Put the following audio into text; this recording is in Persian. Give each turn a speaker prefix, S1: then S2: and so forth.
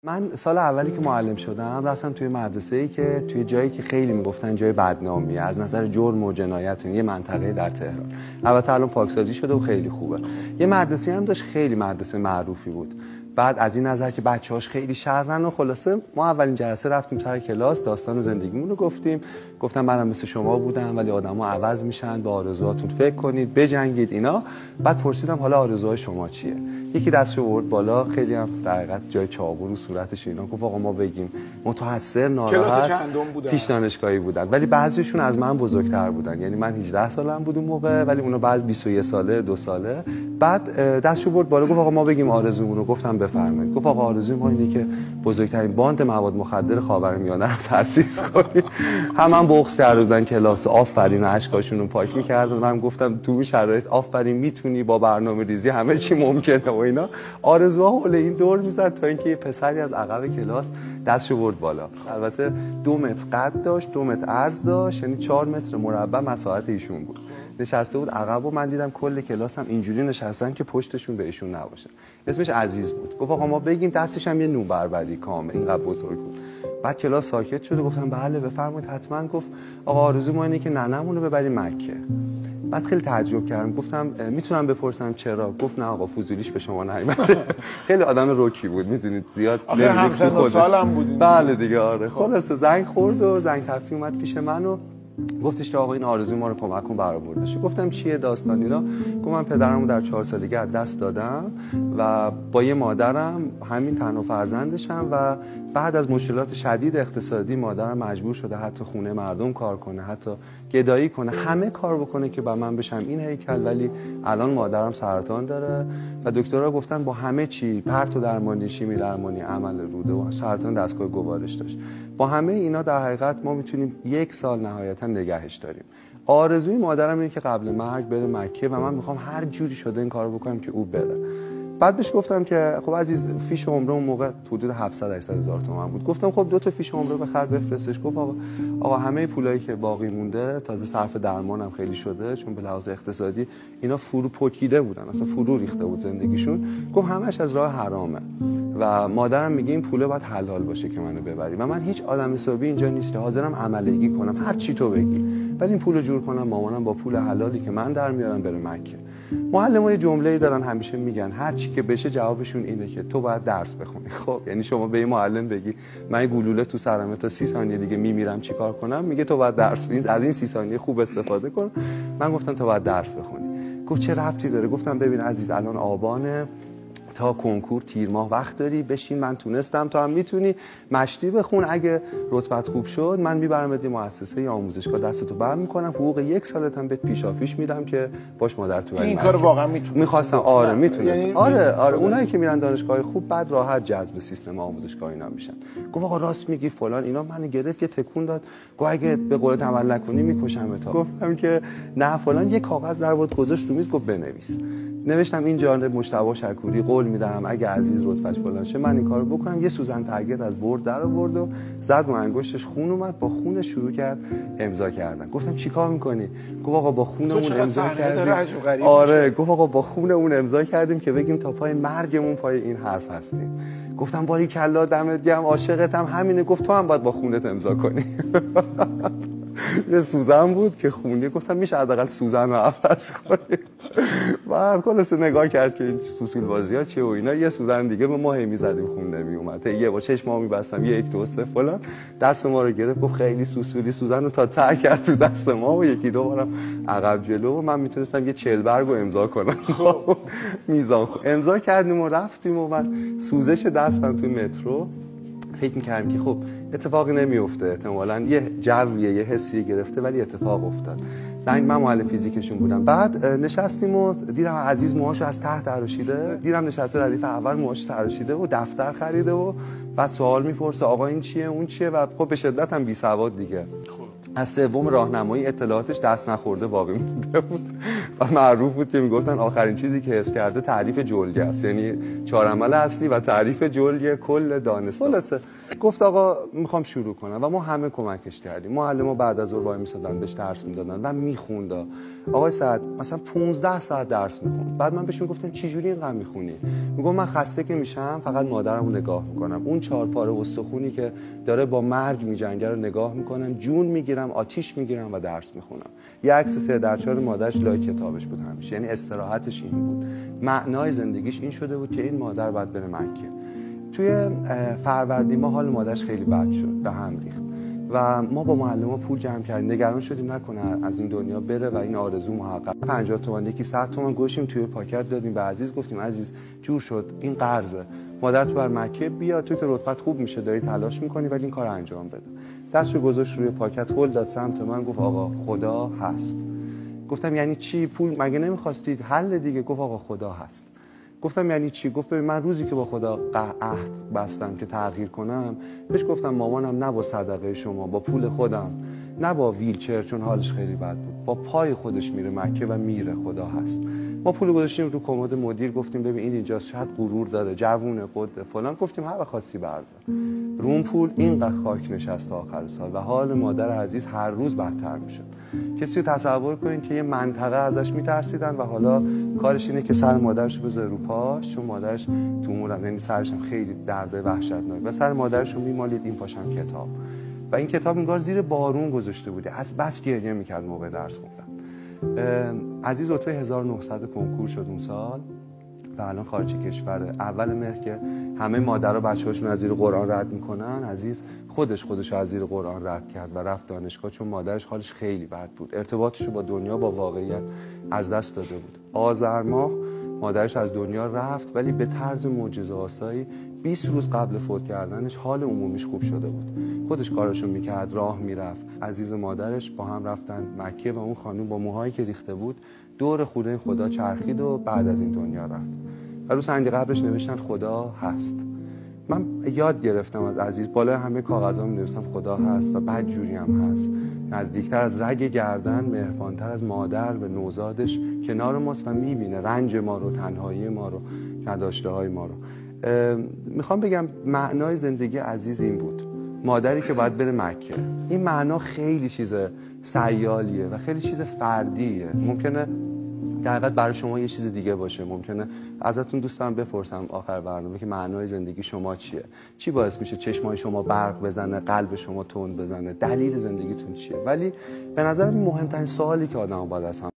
S1: من سال اولی که معلم شدم رفتم توی مدرسه‌ای که توی جایی که خیلی میگفتن جای بدنامیه از نظر جرم و جنایت، یه منطقه در تهران. البته الان پاکسازی شده و خیلی خوبه. یه مدرسه هم داشت خیلی مدرسه معروفی بود. بعد از این نظر که بچه‌هاش خیلی شرمن و خلاصه ما اولین جلسه رفتیم سر کلاس، داستان زندگیمون رو گفتم منم مثل شما بودم ولی آدم‌ها عوض میشن، به آرزوهاتون فکر کنید، بجنگید اینا. بعد پرسیدم حالا آرزوهای شما چیه؟ یکی دستشو آورد بالا، خیلی هم در حقیقت جای چاقو رو صورتش اینا، گفت آقا ما بگیم متحسر، ناراحت. پیش دانشگاهی بودن ولی بعضیشون از من بزرگتر بودن، یعنی من 18 سالم بود اون موقع ولی اونا بعد 21 ساله 2 ساله. بعد دستشو برد بالا گفت آقا ما بگیم آرزومون رو. گفتم بفرمایید. گفت آقا آرزوی ما اینه که بزرگترین باند مواد مخدر خاورمیانه رو تأسیس کنیم. همون بغض کرده بودن کلاس، آفرین، اشکاشون رو پاک می‌کردن. من گفتم تو این شرایط آفرین، میتونی با برنامه‌ریزی همه چی ممکنه و اینا. آرزوها حول این دور میزد تا اینکه یه پسری از عقب کلاس دستشو برد بالا. البته 2 متر قد داشت، 2 متر عرض داشت، یعنی 4 متر مربع مساحت ایشون بود. نشسته بود عقب و من دیدم کل کلاس هم اینجوری نشستن که پشتشون به ایشون نباشه. اسمش عزیز بود. گفت آقا ما بگیم، دستش هم یه نوبربری کامل اینقدر بزرگ بود. بعد کلاس ساکت شد. گفتم بله بفرمایید حتما. گفت آقا آرزو ما اینه که ننمون رو ببریم مکه. بعد خیلی تعجب کردم. گفتم میتونم بپرسم چرا؟ گفت نه آقا فضولیش به شما نیومده. خیلی آدم روکی بود، میدونید زیاد
S2: همسن و سالم بود.
S1: بله دیگه آره. خلاص زنگ خورد و زنگ تفریح اومد پیش من و گفتش که آقا این آرزوی ما رو کمک کن برآوردش. گفتم چیه داستان اینا؟ گفت من پدرمو در 4 سالگی از دست دادم و با یه مادرم همین تنها فرزندشم و بعد از مشکلات شدید اقتصادی مادرم مجبور شده حتی خونه مردم کار کنه، حتی گدایی کنه، همه کار بکنه که با من بشم این هیکل. ولی الان مادرم سرطان داره و دکترها گفتن با همه چی، پرتو درمانی، شیمی درمانی، عمل روده و سرطان دستگاه گوارش داشت، با همه اینا در حقیقت ما میتونیم 1 سال نهایتا نگهش داریم. آرزوی مادرم اینه که قبل مرگ بره مکه و من میخوام هر جوری شده این کارو بکنم که او بره. بعد بهش گفتم که خب عزیز فیش عمره اون موقع حدود 700 800 هزار تومان بود. گفتم خب 2 تا فیش عمره بخر بفرستش. گفت آقا همه پولایی که باقی مونده، تازه صرف درمانم خیلی شده چون به لحاظ اقتصادی اینا فرو پکیده بودن، اصلا فرو ریخته بود زندگیشون. گفت همش از راه حرامه و مادرم میگه این پوله باید حلال باشه که منو ببری و من هیچ آدم حسابی اینجا نیست که حاضرم عملگی کنم هر چی تو بگی، ولی این پولو جور کنم مامانم با پول حلالی که من در میارم بره مکه. معلم‌ها یه جمله‌ای دارن همیشه میگن هر چی که بشه جوابشون اینه که تو باید درس بخونی. خب یعنی شما به این معلم بگی من گلوله تو سرمه تا 30 ثانیه دیگه میمیرم چیکار کنم؟ میگه تو باید درس بخونی، از این 30 ثانیه خوب استفاده کن. من گفتم تو باید درس بخونی. گفت چه ربطی داره؟ گفتم ببین عزیز الان آبانه، تا کنکور تیر ماه وقت داری، بشین من تونستم تو هم میتونی، مشتی بخون، اگه رتبت خوب شد من میبرمت یه مؤسسه یا آموزشگاه دستتو بر میکنم، حقوق 1 سالت هم بهت پیشاپیش میدم که باش مادر تو
S2: این کار واقعا
S1: میخواستم. آره میتونستم. آره اونایی که میرن دانشگاه خوب بعد راحت جذب سیستم آموزشگاه اینا میشن. گفت آقا راست میگی فلان اینا. من گرفت یه تکون داد. گفت اگه به قولت عمل نکنی میکشمت. گفتم که نه فلان. یه کاغذ در آورد گذاشت رو میز، گفت بنویس. نوشتم این جانب مجتبی شکوری قول میدم اگه عزیز رتبهش فلان شه من این کارو بکنم. یه سوزن ترگت از برد در آورد و زد رو انگشتش، خون اومد، با خون شروع کرد امضا کردن. گفتم چیکار میکنی؟ گفت آقا با خون اون امضا کردیم. آره گفت آقا با خون اون امضا کردیم که بگیم تا پای مرگمون پای این حرف هستیم. گفتم باریکلا دمت گرم عاشقتم همینه. گفت تو هم باید با خونت امضا کنی. یه سوزن بود که خونی. گفتم میشه حداقل سوزن رو عوض کنی؟ بعد خلاص نگاه کرد که این فصول بازی‌ها چیه و اینا. یه سوزن دیگه به ما هی می‌زدیم خون نمیومد. یه با چشمام می‌بستم 1 2 3 فلان. دست ما رو گرفت گفت خیلی سوسولی. سوزن رو تا ته کرد تو دست ما و 1 2 بارم عقب جلو و من میتونستم یه 40 برگ رو امضا کنم. میزان امضا کردیم و رفتیم و من سوزش دستم تو مترو فکر می‌کردم که خب اتفاقی نمیفته، احتمالاً یه جویه یه حسی گرفته، ولی اتفاق افتاد. من معلم فیزیکشون بودم. بعد نشستیم و دیدم عزیز موهاشو از ته تراشیده، دیدم نشسته ردیف اول موهاش تراشیده و دفتر خریده و بعد سوال میپرسه آقا این چیه اون چیه و خب به شدت هم بی سواد دیگه. از سوم راهنمایی اطلاعاتش دست نخورده باقی مونده بود. و معروف بود که میگفتن آخرین چیزی که حفظ کرده تعریف جلگه است، یعنی 4 عمل اصلی و تعریف جلگه کل دانستان. خلاصه گفت آقا میخوام شروع کنم و ما همه کمکش کردیم. معلم‌ها بعد از ظهر وای میسادن بهش درس میدادن و میخوند. آقای سعد مثلا 15 ساعت درس میخوند. بعد من بهشون گفتم چه جوری اینقدر میخونی؟ میگم من خسته که میشم فقط مادرمو نگاه میکنم، اون 4 پاره استخونی که داره با مرگ میجنگه رو نگاه میکنم، جون میگیرم، آتیش میگیرم و درس میخونم. یه عکس 3x4 مادرش لای کتابش بود همیشه، یعنی استراحتش این بود. معنای زندگیش این شده بود که این مادر باید بره مکه. توی فروردین ماه حال مادرش خیلی بد شد، به هم ریخت و ما با معلم‌ها پول جمع کردیم، نگران شدیم نکنه از این دنیا بره و این آرزو محقق. 50 تومن یکی 100 تومن گوشیم توی پاکت دادیم به عزیز، گفتیم عزیز جور شد این قرضه، مادرت بر مکه بیا، تو که رتبت خوب میشه داری تلاش میکنی ولی این کار انجام بده. دستشو گذاشت روی پاکت، هل داد سمت من، گفت آقا خدا هست. گفتم یعنی چی؟ پول مگه نمیخواستید؟ حل دیگه. گفت آقا خدا هست. گفتم یعنی چی؟ گفت ببین من روزی که با خدا عهد بستم که تغییر کنم، بهش گفتم مامانم نه با صدقه شما، با پول خودم، نه با ویلچر چون حالش خیلی بد بود، با پای خودش میره مکه و میره، خدا هست. ما پول گذاشتیم رو کمد مدیر، گفتیم ببین این اینجاست، شاید غرور داره، جوونه، قده فلان، گفتیم هر خاصی بردار. رو اون پول اینقدر خاک نشست تا آخر سال و حال مادر عزیز هر روز بدتر میشد. کسی رو تصور کنین که یه منطقه ازش میترسیدن و حالا کارش اینه که سر مادرش رو بذاره رو پاش، چون مادرش تومورن، یعنی سرش هم خیلی درد وحشتناک، و سر مادرش رو میمالید، این پاشم کتاب، و این کتاب انگار زیر بارون گذاشته بوده، از بس گریه میکرد موقع درس خوندن. عزیز رتبه 1900 کنکور شد اون سال و الان خارج کشوره. اول مهر که همه مادرها بچه‌هاشون از زیر قرآن رد میکنن، عزیز خودش از زیر قرآن رد کرد و رفت دانشگاه، چون مادرش حالش خیلی بد بود، ارتباطش رو با دنیا، با واقعیت از دست داده بود. آذر ماه مادرش از دنیا رفت، ولی به طرز معجزه‌آسایی 20 روز قبل فوت کردنش حال عمومیش خوب شده بود، خودش کاراشو میکرد، راه میرفت. عزیز و مادرش با هم رفتن مکه و اون خانم با موهایی که ریخته بود دور خونه خدا چرخید و بعد از این دنیا رفت و رو سنگ قبرش نوشتن خدا هست. من یاد گرفتم از عزیز، بالای همه کاغذا می‌نوشتم خدا هست و بدجوری هم هست، نزدیکتر از رگ گردن، مهربانتر از مادر به نوزادش کنار ماست و میبینه رنج ما رو، تنهایی ما رو، نداشته‌های ما رو. میخوام بگم معنای زندگی عزیز این بود، مادری که باید بره مکه. این معنا خیلی چیز سیالیه و خیلی چیز فردیه، ممکنه در حقیقت برای شما یه چیز دیگه باشه. ممکنه ازتون دوست دارم بپرسم آخر برنامه که معنای زندگی شما چیه؟ چی باعث میشه چشمای شما برق بزنه، قلب شما تند بزنه؟ دلیل زندگیتون چیه؟ ولی به نظر مهمترین سوالی که آدم باید از هم